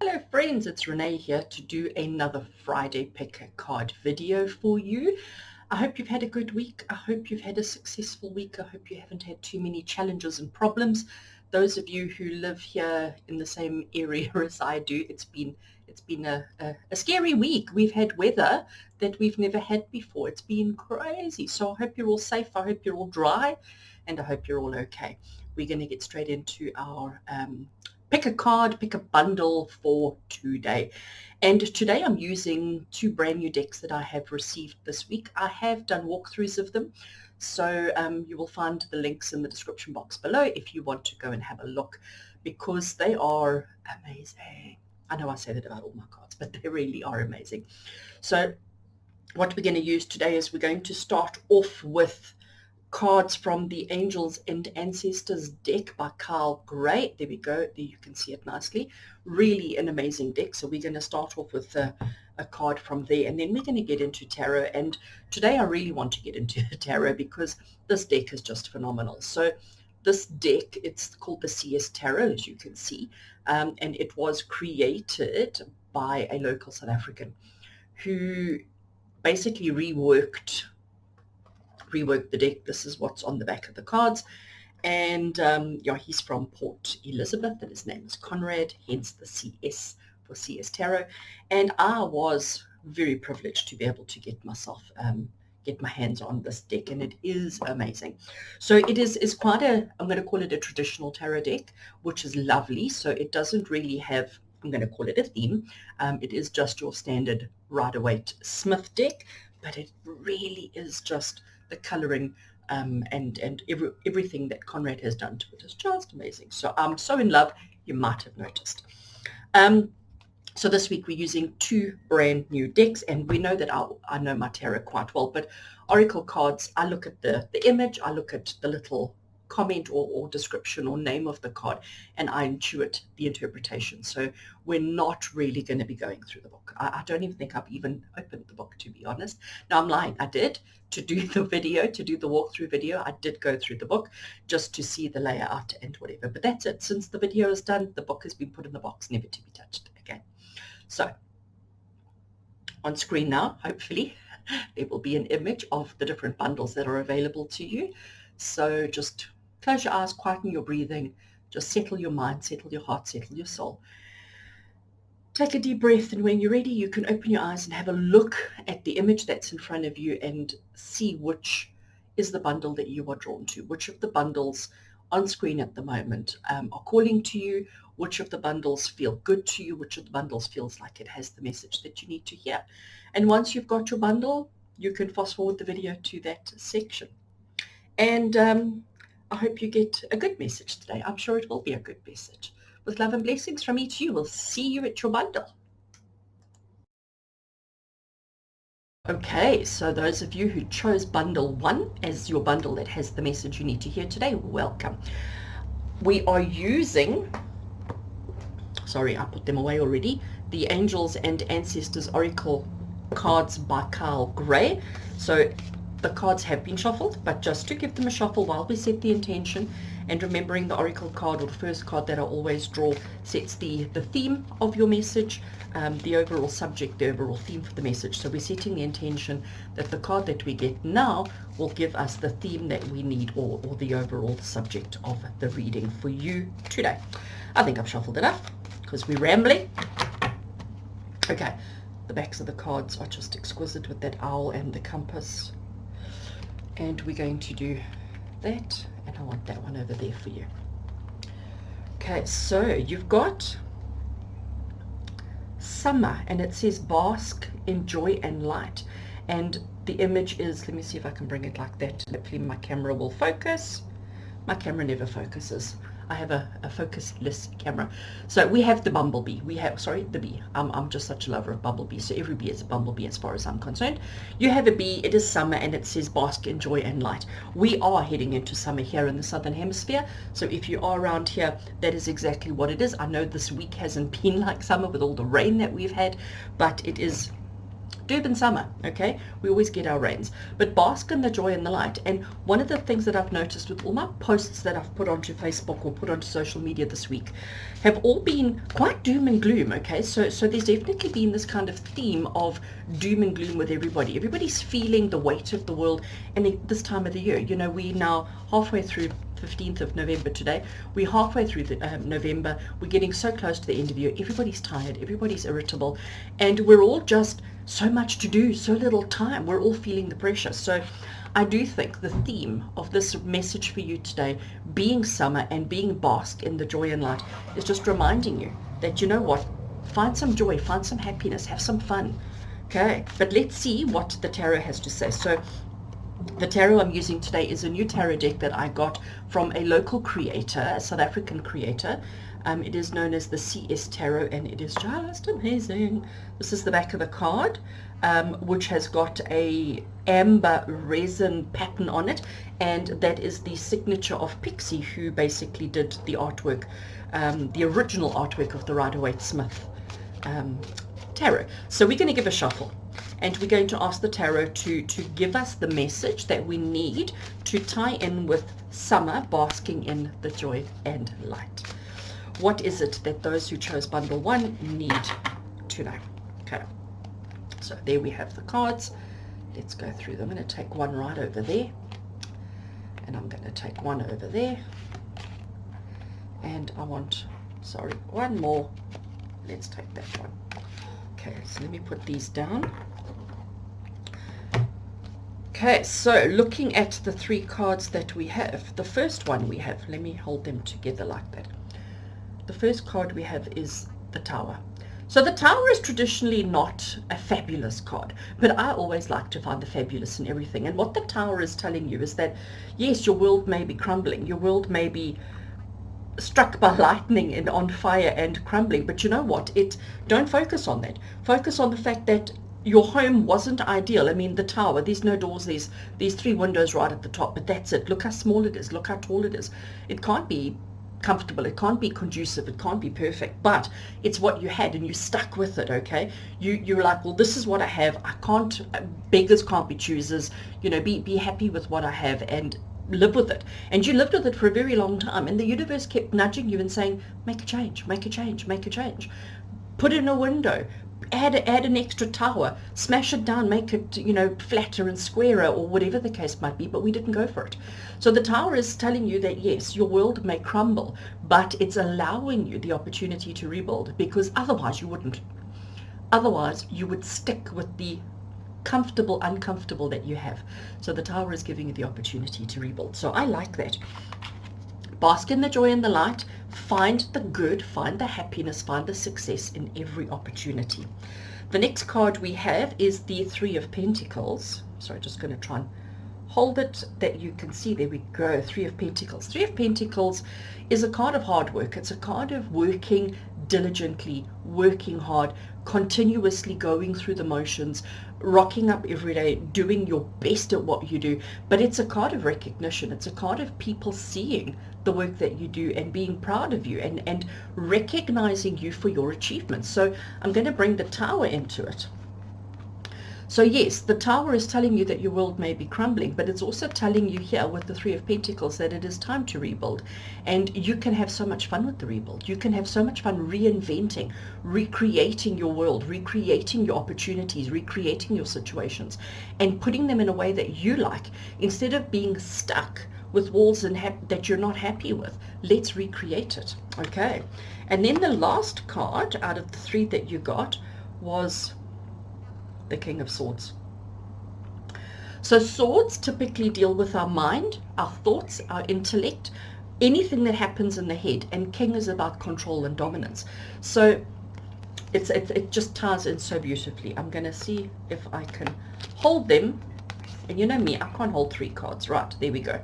Hello friends, it's Renee here to do another Friday pick a card video for you. I hope you've had a good week. I hope you've had a successful week. I hope you haven't had too many challenges and problems. Those of you who live here in the same area as I do, it's been a scary week. We've had weather that we've never had before. It's been crazy. So I hope you're all safe. I hope you're all dry, and I hope you're all okay. We're going to get straight into our pick a card, pick a bundle for today. And today I'm using two brand new decks that I have received this week. I have done walkthroughs of them, so you will find the links in the description box below if you want to go and have a look, because they are amazing. I know I say that about all my cards, but they really are amazing. So what we're going to use today is we're going to start off with cards from the Angels and Ancestors deck by Carl Gray. There we go. There you can see it nicely. Really an amazing deck. So we're going to start off with a card from there, and then we're going to get into tarot. And today I really want to get into tarot because this deck is just phenomenal. So this deck, it's called the CS Tarot, as you can see, and it was created by a local South African who basically reworked the deck. This is what's on the back of the cards. And yeah, he's from Port Elizabeth, and his name is Conrad, hence the CS for CS Tarot. And I was very privileged to be able to get my hands on this deck, and it is amazing. So it is quite I'm going to call it a traditional tarot deck, which is lovely. So it doesn't really have, I'm going to call it a theme. It is just your standard Rider-Waite Smith deck, but it really is just the coloring and everything that Conrad has done to it is just amazing. So I'm so in love, you might have noticed. So this week we're using two brand new decks, and we know that I know my tarot quite well, but Oracle cards, I look at the image, I look at the little comment or description or name of the card, and I intuit the interpretation. So we're not really going to be going through the book. I don't even think I've even opened the book, to be honest. No, I'm lying. I did. To do the video, to do the walkthrough video, I did go through the book just to see the layout and whatever. But that's it. Since the video is done, the book has been put in the box, never to be touched again. So on screen now, hopefully, there will be an image of the different bundles that are available to you. So just close your eyes, quieten your breathing, just settle your mind, settle your heart, settle your soul. Take a deep breath, and when you're ready, you can open your eyes and have a look at the image that's in front of you and see which is the bundle that you are drawn to, which of the bundles on screen at the moment are calling to you, which of the bundles feel good to you, which of the bundles feels like it has the message that you need to hear. And once you've got your bundle, you can fast forward the video to that section. And I hope you get a good message today. I'm sure it will be a good message. With love and blessings from me to you. We'll see you at your bundle. Okay, so those of you who chose bundle 1 as your bundle that has the message you need to hear today, welcome. We are using, sorry, I put them away already, the Angels and Ancestors Oracle cards by Carl Gray. So the cards have been shuffled, but just to give them a shuffle while we set the intention, and remembering the Oracle card, or the first card that I always draw, sets the theme of your message, the overall subject, the overall theme for the message. So we're setting the intention that the card that we get now will give us the theme that we need, or the overall subject of the reading for you today. I think I've shuffled enough because we're rambling. Okay, the backs of the cards are just exquisite with that owl and the compass. And we're going to do that, and I want that one over there for you. Okay, so you've got summer, and it says bask in joy and light, and the image is, let me see if I can bring it like that. Hopefully my camera will focus. My camera never focuses. I have a focusless camera. So we have the bumblebee. We have, sorry, the bee. I'm just such a lover of bumblebees. So every bee is a bumblebee as far as I'm concerned. You have a bee. It is summer, and it says bask in joy and light. We are heading into summer here in the Southern Hemisphere. So if you are around here, that is exactly what it is. I know this week hasn't been like summer with all the rain that we've had, but it is Durban summer, okay? We always get our rains. But bask in the joy and the light. And one of the things that I've noticed with all my posts that I've put onto Facebook or put onto social media this week have all been quite doom and gloom, okay? So there's definitely been this kind of theme of doom and gloom with everybody. Everybody's feeling the weight of the world. And this time of the year, you know, we're now halfway through 15th of November today. We're halfway through the November. We're getting so close to the end of the year. Everybody's tired. Everybody's irritable. And we're all just so much to do, so little time. We're all feeling the pressure. So I do think the theme of this message for you today, being summer and being bask in the joy and light, is just reminding you that, you know what, find some joy, find some happiness, have some fun. Okay, but let's see what the tarot has to say. So the tarot I'm using today is a new tarot deck that I got from a local creator, a South African creator. It is known as the CS Tarot, and it is just amazing. This is the back of the card, which has got a amber resin pattern on it, and that is the signature of Pixie, who basically did the artwork, the original artwork of the Rider-Waite-Smith tarot. So we're going to give a shuffle, and we're going to ask the tarot to give us the message that we need to tie in with summer, basking in the joy and light. What is it that those who chose bundle 1 need to know? Okay, so there we have the cards. Let's go through them. I'm going to take one right over there, and I'm going to take one over there, and I want, sorry, one more. Let's take that one. Okay, so let me put these down. Okay, so looking at the 3 cards that we have, the first one we have, let me hold them together like that. The first card we have is the Tower. So the Tower is traditionally not a fabulous card, but I always like to find the fabulous in everything. And what the Tower is telling you is that, yes, your world may be crumbling, your world may be struck by lightning and on fire and crumbling, but you know what? Don't focus on that. Focus on the fact that your home wasn't ideal. I mean, the Tower, there's no doors, there's these 3 windows right at the top, but that's it. Look how small it is, look how tall it is. It can't be comfortable, it can't be conducive, it can't be perfect, but it's what you had and you stuck with it. Okay, you're like, well, this is what I have. I can't, beggars can't be choosers, you know, be happy with what I have and live with it. And you lived with it for a very long time, and the universe kept nudging you and saying, make a change, make a change, make a change. Put in a window, add an extra tower, smash it down, make it, you know, flatter and squarer, or whatever the case might be, but we didn't go for it. So the Tower is telling you that, yes, your world may crumble, but it's allowing you the opportunity to rebuild, because otherwise you wouldn't. Otherwise you would stick with the comfortable, uncomfortable that you have. So the Tower is giving you the opportunity to rebuild. So I like that. Bask in the joy and the light. Find the good, find the happiness, find the success in every opportunity. The next card we have is the 3 of Pentacles. So I'm just going to try and hold it that you can see. There we go, 3 of Pentacles. 3 of Pentacles is a card of hard work. It's a card of working diligently, working hard, continuously going through the motions, rocking up every day, doing your best at what you do. But it's a card of recognition. It's a card of people seeing the work that you do and being proud of you and recognizing you for your achievements. So I'm going to bring the Tower into it. So yes, the Tower is telling you that your world may be crumbling, but it's also telling you here with the 3 of Pentacles that it is time to rebuild. And you can have so much fun with the rebuild. You can have so much fun reinventing, recreating your world, recreating your opportunities, recreating your situations, and putting them in a way that you like, instead of being stuck with walls and that you're not happy with. Let's recreate it. Okay. And then the last card out of the 3 that you got was the King of Swords. So swords typically deal with our mind, our thoughts, our intellect, anything that happens in the head, and King is about control and dominance. So it just ties in so beautifully. I'm going to see if I can hold them, and you know me, I can't hold 3 cards. Right, there we go.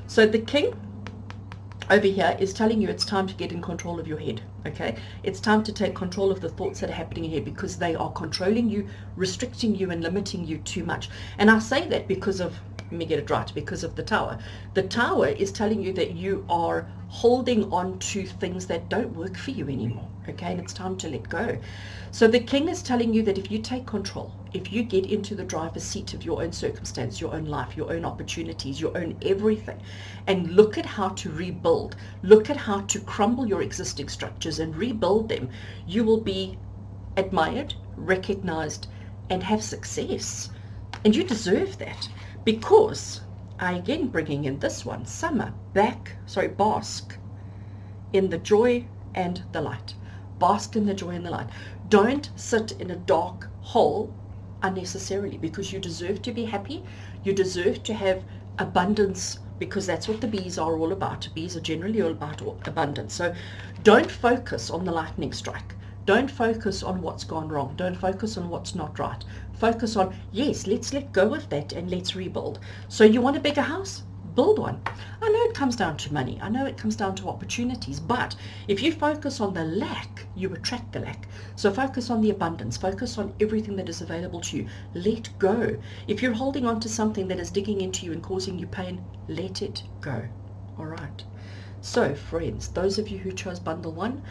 So the King over here is telling you it's time to get in control of your head. Okay, it's time to take control of the thoughts that are happening here, because they are controlling you, restricting you, and limiting you too much. And I say that because of let me get it right, because of the Tower. The Tower is telling you that you are holding on to things that don't work for you anymore, okay, and it's time to let go. So the King is telling you that if you take control, if you get into the driver's seat of your own circumstance, your own life, your own opportunities, your own everything, and look at how to rebuild, look at how to crumble your existing structures and rebuild them, you will be admired, recognized, and have success. And you deserve that, because I again bringing in this one, summer, bask in the joy and the light. Bask in the joy and the light. Don't sit in a dark hole unnecessarily, because you deserve to be happy. You deserve to have abundance, because that's what the bees are all about. Bees are generally all about abundance. So don't focus on the lightning strike. Don't focus on what's gone wrong. Don't focus on what's not right. Focus on, yes, let's let go of that and let's rebuild. So you want a bigger house? Build one. I know it comes down to money. I know it comes down to opportunities. But if you focus on the lack, you attract the lack. So focus on the abundance. Focus on everything that is available to you. Let go. If you're holding on to something that is digging into you and causing you pain, let it go. All right. So, friends, those of you who chose bundle 1,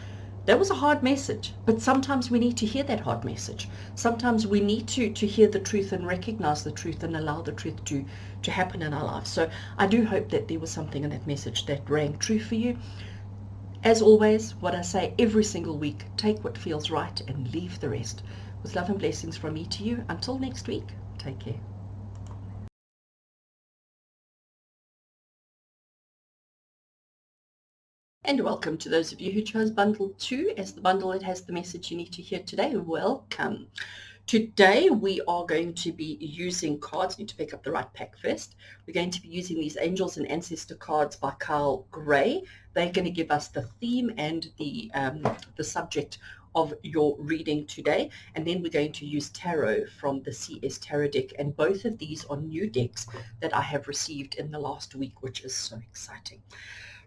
that was a hard message, but sometimes we need to hear that hard message. Sometimes we need to hear the truth and recognize the truth and allow the truth to happen in our lives. So I do hope that there was something in that message that rang true for you. As always, what I say every single week, take what feels right and leave the rest. With love and blessings from me to you. Until next week, take care. And welcome to those of you who chose bundle 2 as the bundle that has the message you need to hear today. Welcome. Today we are going to be using cards. Need to pick up the right pack first. We're going to be using these Angels and Ancestor cards by Kyle Gray. They're going to give us the theme and the subject of your reading today, and then we're going to use tarot from the CS Tarot deck, and both of these are new decks that I have received in the last week, which is so exciting.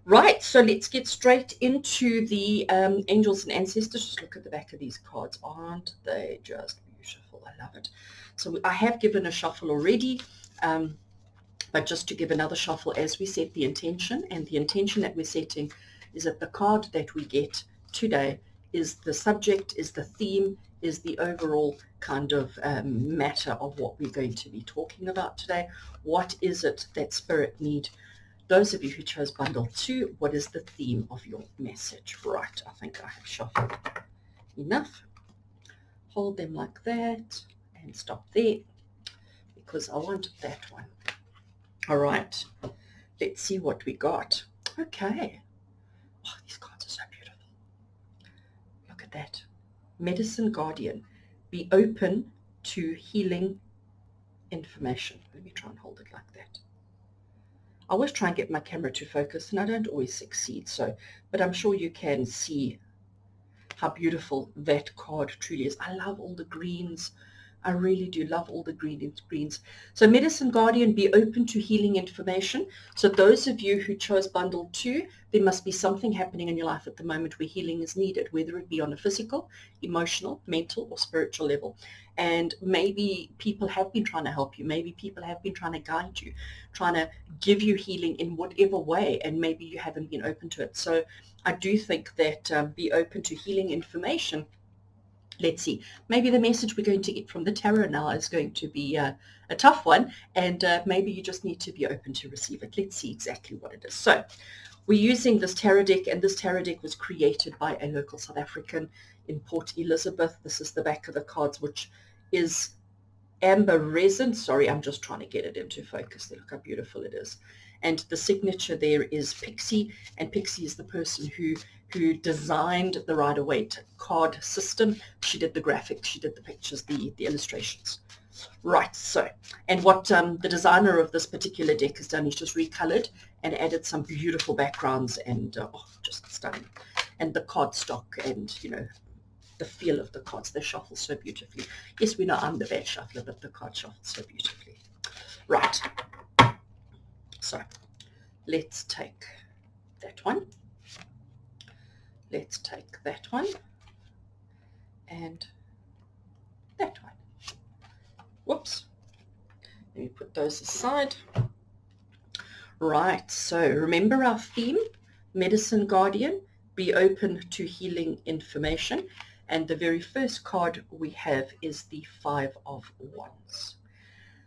Right, so let's get straight into the Angels and Ancestors. Just look at the back of these cards. Aren't they just beautiful? I love it. So I have given a shuffle already, but just to give another shuffle as we set the intention. And the intention that we're setting is that the card that we get today is the subject, is the theme, is the overall kind of matter of what we're going to be talking about today. What is it that Spirit need? Those of you who chose bundle 2, what is the theme of your message? Right, I think I have shuffled enough. Hold them like that and stop there, because I want that one. All right, let's see what we got. Okay. Oh, these cards are so beautiful. Look at that. Medicine Guardian. Be open to healing information. Let me try and hold it like that. I always try and get my camera to focus, and I don't always succeed. So, but I'm sure you can see how beautiful that card truly is. I love all the greens. I really do love all the greens. So Medicine Guardian, be open to healing information. So those of you who chose bundle 2, there must be something happening in your life at the moment where healing is needed, whether it be on a physical, emotional, mental, or spiritual level. And maybe people have been trying to help you. Maybe people have been trying to guide you, trying to give you healing in whatever way, and maybe you haven't been open to it. So I do think that be open to healing information. Let's see, maybe the message we're going to get from the tarot now is going to be a tough one, and maybe you just need to be open to receive it. Let's see exactly what it is. So we're using this tarot deck, and this tarot deck was created by a local South African in Port Elizabeth. This is the back of the cards, which is amber resin. Sorry, I'm just trying to get it into focus. Look how beautiful it is. And the signature there is Pixie, and Pixie is the person who designed the Rider-Waite card system. She did the graphics, she did the pictures, the illustrations. Right, so, and what the designer of this particular deck has done is just recolored and added some beautiful backgrounds, and just stunning. And the card stock, and the feel of the cards, they shuffle so beautifully. Yes, we know I'm the bad shuffler, but the card shuffles so beautifully. Right, so let's take that one. Let's take that one and that one. Whoops. Let me put those aside. Right, so remember our theme, Medicine Guardian, be open to healing information. And the very first card we have is the Five of Wands.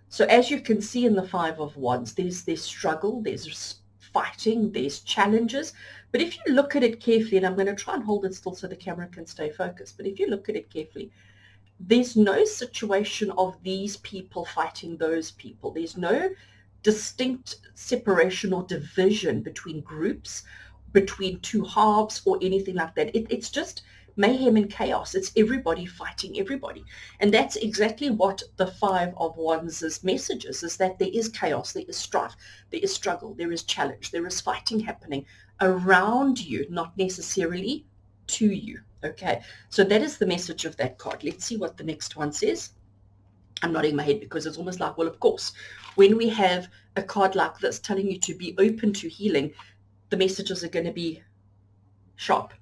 So as you can see in the Five of Wands, there's struggle, there's fighting, there's challenges. But if you look at it carefully, and I'm going to try and hold it still so the camera can stay focused, but if you look at it carefully, there's no situation of these people fighting those people. There's no distinct separation or division between groups, between two halves or anything like that. It's just mayhem and chaos. It's everybody fighting everybody. And that's exactly what the Five of Wands' message is that there is chaos, there is strife, there is struggle, there is challenge, there is fighting happening around you, not necessarily to you. Okay, so that is the message of that card. Let's see what the next one says. I'm nodding my head because it's almost like, well, of course, when we have a card like this telling you to be open to healing, the messages are going to be sharp.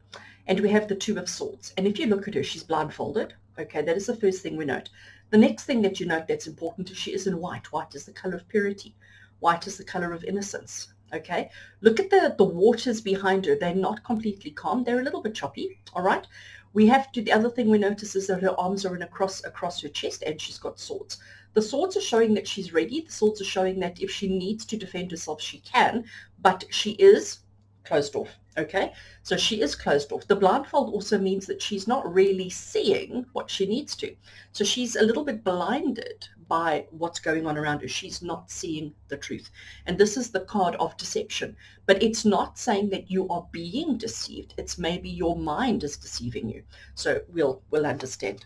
And we have the Two of Swords. And if you look at her, she's blindfolded. Okay, that is the first thing we note. The next thing that you note that's important is she is in white. White is the color of purity. White is the color of innocence. Okay, look at the waters behind her. They're not completely calm. They're a little bit choppy. All right. The other thing we notice is that her arms are across her chest and she's got swords. The swords are showing that she's ready. The swords are showing that if she needs to defend herself, she can, but she is closed off. Okay, so she is closed off. The blindfold also means that she's not really seeing what she needs to. So she's a little bit blinded by what's going on around her. She's not seeing the truth. And this is the card of deception. But it's not saying that you are being deceived. It's maybe your mind is deceiving you. So we'll understand.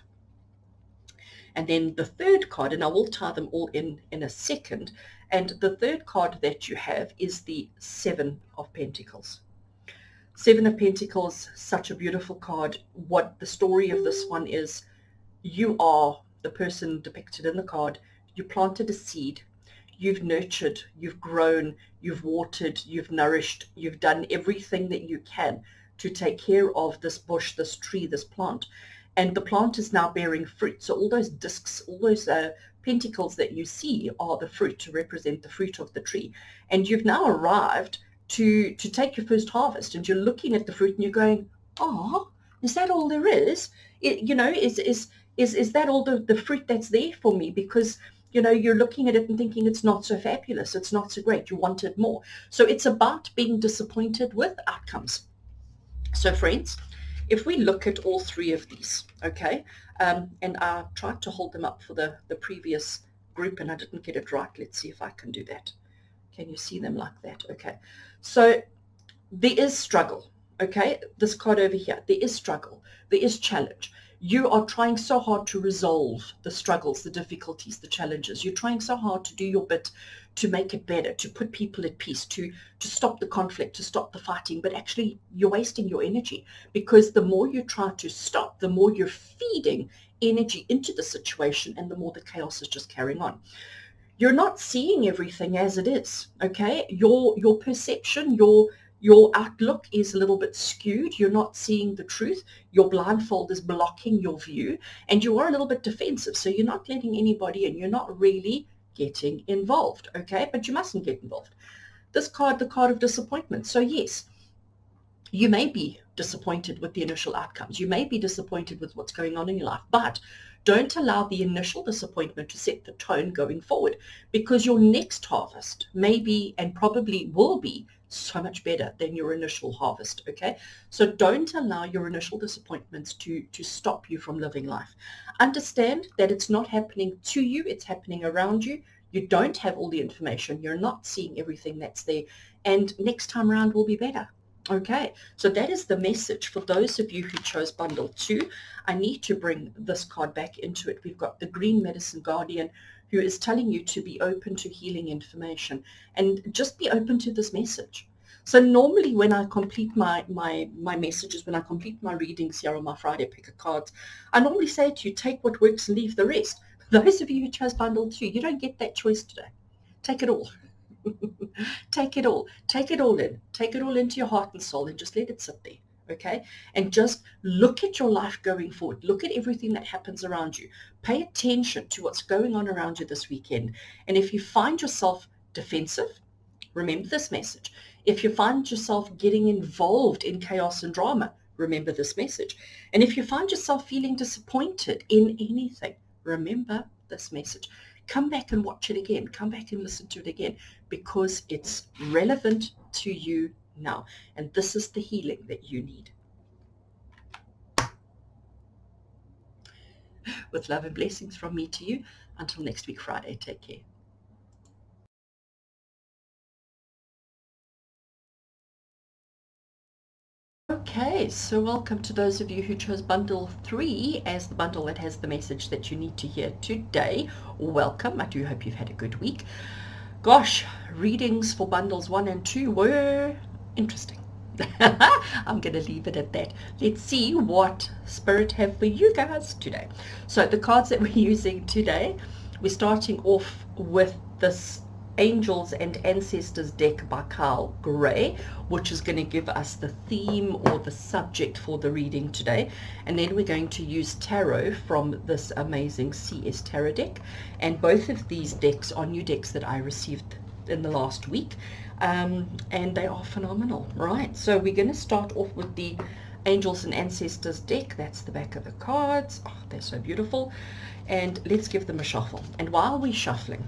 And then the third card, and I will tie them all in a second, and the third card that you have is the Seven of Pentacles. Seven of Pentacles, such a beautiful card. What the story of this one is, you are the person depicted in the card. You planted a seed. You've nurtured, you've grown, you've watered, you've nourished, you've done everything that you can to take care of this bush, this tree, this plant. And the plant is now bearing fruit. So all those discs, all those pentacles that you see are the fruit, to represent the fruit of the tree. And you've now arrived to take your first harvest, and you're looking at the fruit and you're going, oh, is that all there is? Is that all the fruit that's there for me? Because, you're looking at it and thinking it's not so fabulous, it's not so great, you wanted more. So it's about being disappointed with outcomes. So friends, if we look at all three of these, okay, and I tried to hold them up for the previous group and I didn't get it right. Let's see if I can do that. Can you see them like that? Okay. So there is struggle. Okay. This card over here, there is struggle. There is challenge. You are trying so hard to resolve the struggles, the difficulties, the challenges. You're trying so hard to do your bit to make it better, to put people at peace, to stop the conflict, to stop the fighting. But actually, you're wasting your energy, because the more you try to stop, the more you're feeding energy into the situation, and the more the chaos is just carrying on. You're not seeing everything as it is, okay? Your perception, your outlook is a little bit skewed. You're not seeing the truth. Your blindfold is blocking your view, and you are a little bit defensive. So you're not letting anybody in. You're not really getting involved, okay? But you mustn't get involved. This card, the card of disappointment. So yes, you may be disappointed with the initial outcomes. You may be disappointed with what's going on in your life, but don't allow the initial disappointment to set the tone going forward, because your next harvest may be, and probably will be, so much better than your initial harvest, okay? So don't allow your initial disappointments to stop you from living life. Understand that it's not happening to you, it's happening around you. You don't have all the information. You're not seeing everything that's there. And next time around will be better. Okay, so that is the message for those of you who chose bundle 2. I need to bring this card back into it. We've got the Green Medicine Guardian, who is telling you to be open to healing information, and just be open to this message. So normally when I complete my messages, when I complete my readings here on my Friday Picker cards, I normally say to you, take what works and leave the rest. Those of you who chose bundle 2, you don't get that choice today. Take it all. Take it all. Take it all in. Take it all into your heart and soul, and just let it sit there. okay? And just look at your life going forward. Look at everything that happens around you. Pay attention to what's going on around you this weekend. And if you find yourself defensive, remember this message. If you find yourself getting involved in chaos and drama, remember this message. And if you find yourself feeling disappointed in anything, remember this message. Come back and watch it again. Come back and listen to it again, because it's relevant to you now. And this is the healing that you need. With love and blessings from me to you. Until next week, Friday, take care. Okay, so welcome to those of you who chose bundle 3 as the bundle that has the message that you need to hear today. Welcome. I do hope you've had a good week. Gosh, readings for bundles 1 and 2 were interesting. I'm going to leave it at that. Let's see what Spirit have for you guys today. So the cards that we're using today, we're starting off with this Angels and Ancestors deck by Kyle Gray, which is going to give us the theme or the subject for the reading today. And then we're going to use tarot from this amazing CS tarot deck. And both of these decks are new decks that I received in the last week. And they are phenomenal, right? So we're going to start off with the Angels and Ancestors deck. That's the back of the cards. Oh, they're so beautiful. And let's give them a shuffle. And while we're shuffling,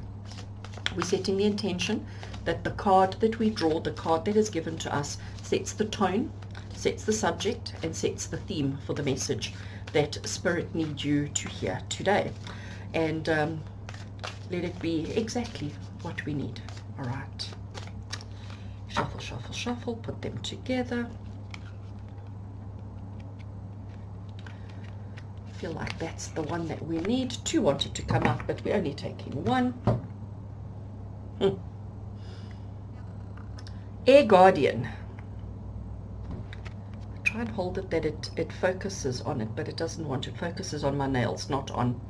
we're setting the intention that the card that we draw, the card that is given to us, sets the tone, sets the subject, and sets the theme for the message that Spirit needs you to hear today. And let it be exactly what we need. All right. Shuffle, shuffle, shuffle, put them together. I feel like that's the one that we need. 2 wanted to come up, but we're only taking 1. Air Guardian. I try and hold it that it focuses on it, but it doesn't want to. It focuses on my nails, not on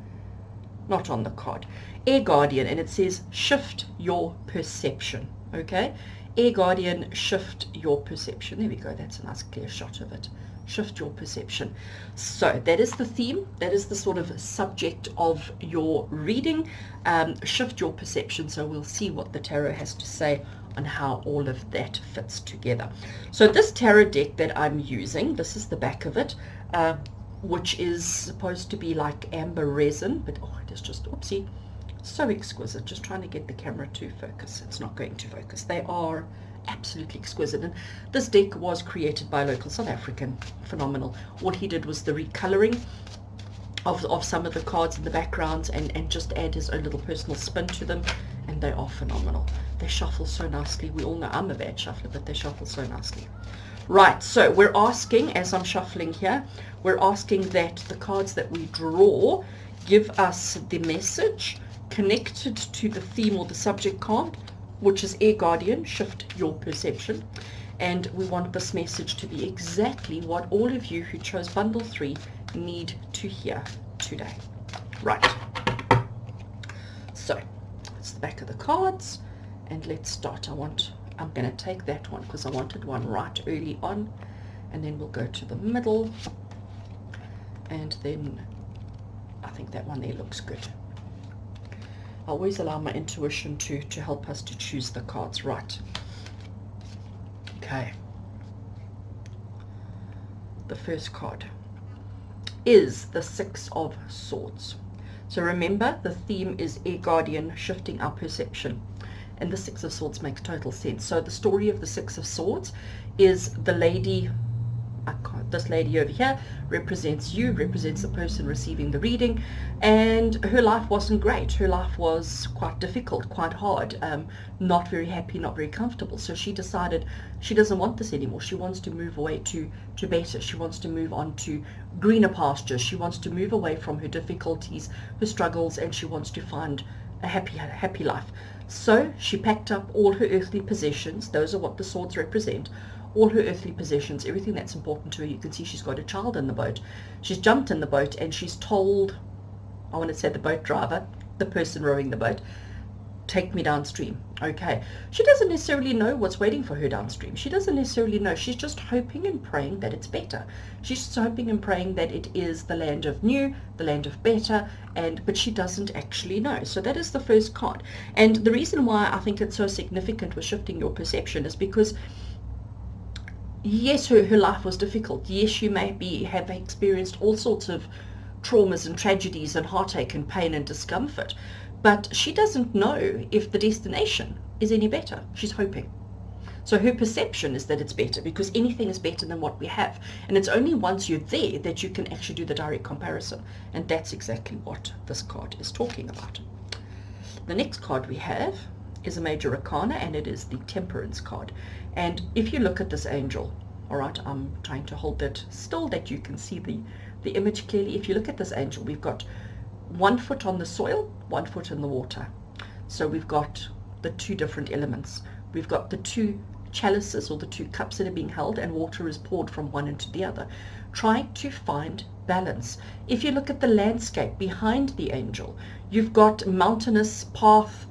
the card. Air Guardian, and it says shift your perception. Okay, Air Guardian, shift your perception. There we go. That's a nice clear shot of it. Shift your perception. So that is the theme. That is the sort of subject of your reading. Shift your perception. So we'll see what the tarot has to say on how all of that fits together. So this tarot deck that I'm using, this is the back of it, which is supposed to be like amber resin, but oh, it is just, oopsie, so exquisite. Just trying to get the camera to focus. It's not going to focus. They are absolutely exquisite. And this deck was created by a local South African. Phenomenal. All he did was the recoloring of some of the cards in the backgrounds and just add his own little personal spin to them, and they are phenomenal. They shuffle so nicely. We all know I'm a bad shuffler, but they shuffle so nicely. Right, so we're asking, as I'm shuffling here, we're asking that the cards that we draw give us the message connected to the theme or the subject card, which is Air Guardian, shift your perception. And we want this message to be exactly what all of you who chose bundle 3 need to hear today. Right. So that's the back of the cards, and let's start. I'm going to take that one because I wanted one right early on, and then we'll go to the middle, and then I think that one there looks good. I always allow my intuition to help us to choose the cards right. Okay. The first card is the 6 of Swords. So remember, the theme is Air Guardian, shifting our perception. And the 6 of Swords makes total sense. So the story of the 6 of Swords is the lady, this lady over here represents you, represents the person receiving the reading, and her life wasn't great. Her life was quite difficult, quite hard, not very happy, not very comfortable. So she decided she doesn't want this anymore. She wants to move away to better. She wants to move on to greener pastures. She wants to move away from her difficulties, her struggles, and she wants to find a happy life. So she packed up all her earthly possessions. Those are what the swords represent. All her earthly possessions, everything that's important to her. You can see she's got a child in the boat. She's jumped in the boat and she's told, I want to say the boat driver, the person rowing the boat, take me downstream. Okay, she doesn't necessarily know what's waiting for her downstream. She doesn't necessarily know. She's just hoping and praying that it's better. She's just hoping and praying that it is the land of new, the land of better, but she doesn't actually know. So that is the first card. And the reason why I think it's so significant with shifting your perception is because yes, her life was difficult. Yes, she may have experienced all sorts of traumas and tragedies and heartache and pain and discomfort, but she doesn't know if the destination is any better. She's hoping. So her perception is that it's better, because anything is better than what we have. And it's only once you're there that you can actually do the direct comparison. And that's exactly what this card is talking about. The next card we have is a major arcana, and it is the Temperance card. And if you look at this angel, all right, I'm trying to hold it still that you can see the image clearly. If you look at this angel, we've got 1 foot on the soil, 1 foot in the water. So we've got the two different elements. We've got the two chalices, or the two cups that are being held, and water is poured from one into the other, trying to find balance. If you look at the landscape behind the angel, you've got mountainous path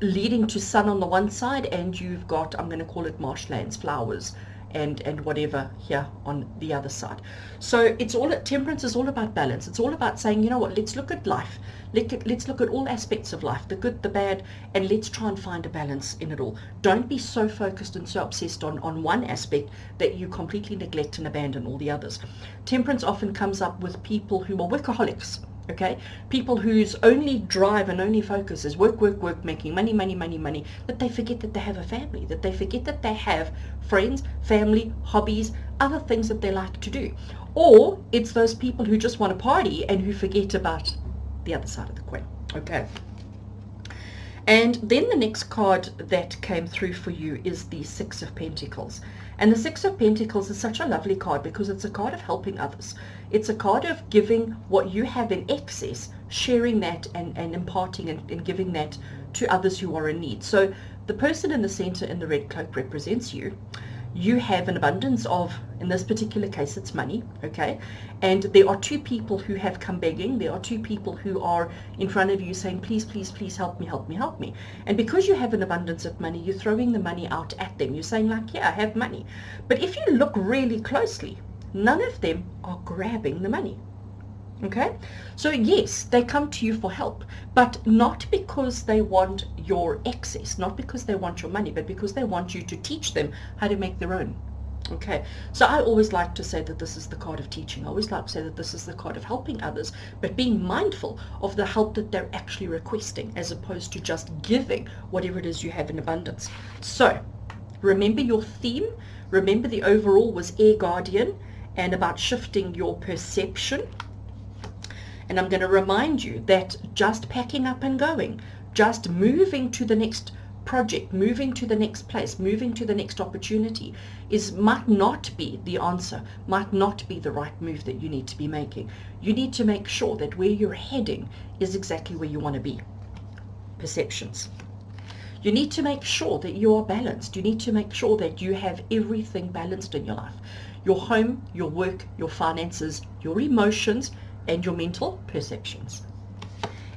leading to sun on the one side, and you've got, I'm going to call it marshlands, flowers, and whatever here on the other side. So temperance is all about balance. It's all about saying, you know what, let's look at life. Let's look at all aspects of life, the good, the bad, and let's try and find a balance in it all. Don't be so focused and so obsessed on one aspect that you completely neglect and abandon all the others. Temperance often comes up with people who are workaholics. Okay, people whose only drive and only focus is work, work, work, making money, money, money, money, that they forget that they have a family, that they forget that they have friends, family, hobbies, other things that they like to do. Or it's those people who just want to party and who forget about the other side of the coin. Okay. And then the next card that came through for you is the Six of Pentacles. And the Six of Pentacles is such a lovely card because it's a card of helping others. It's a card of giving what you have in excess, sharing that and imparting and giving that to others who are in need. So the person in the center in the red cloak represents you. You have an abundance of, in this particular case, it's money, okay? And there are two people who have come begging. There are two people who are in front of you saying, please, please, please help me, help me, help me. And because you have an abundance of money, you're throwing the money out at them. You're saying like, yeah, I have money. But if you look really closely, none of them are grabbing the money. Okay, so yes, they come to you for help, but not because they want your excess, not because they want your money, but because they want you to teach them how to make their own. Okay, so I always like to say that this is the card of teaching. I always like to say that this is the card of helping others, but being mindful of the help that they're actually requesting, as opposed to just giving whatever it is you have in abundance. So remember your theme. Remember the overall was Air Guardian and about shifting your perception. And I'm going to remind you that just packing up and going, just moving to the next project, moving to the next place, moving to the next opportunity might not be the answer, might not be the right move that you need to be making. You need to make sure that where you're heading is exactly where you want to be. Perceptions. You need to make sure that you are balanced. You need to make sure that you have everything balanced in your life. Your home, your work, your finances, your emotions, and your mental perceptions.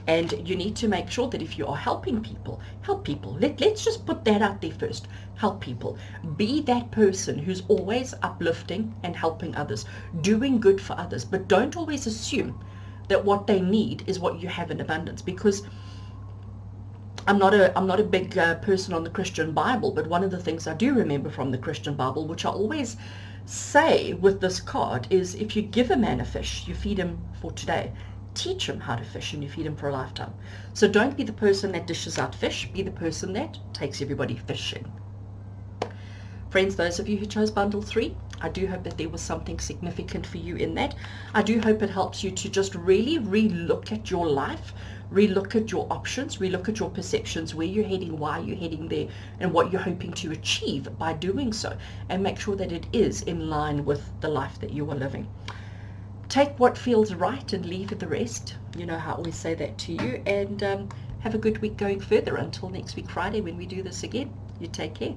And you need to make sure that if you are helping people, help people. Let's just put that out there first. Help people. Be that person who's always uplifting and helping others, doing good for others. But don't always assume that what they need is what you have in abundance, because I'm not a big person on the Christian Bible, but one of the things I do remember from the Christian Bible, which I always say with this card, is if you give a man a fish, you feed him for today. Teach him how to fish and you feed him for a lifetime. So don't be the person that dishes out fish, be the person that takes everybody fishing. Friends, those of you who chose bundle 3, I do hope that there was something significant for you in that. I do hope it helps you to just really re-look at your life, re-look at your options, re-look at your perceptions, where you're heading, why you're heading there, and what you're hoping to achieve by doing so, and make sure that it is in line with the life that you are living. Take what feels right and leave the rest. You know how I always say that to you, and have a good week going further until next week Friday when we do this again. You take care.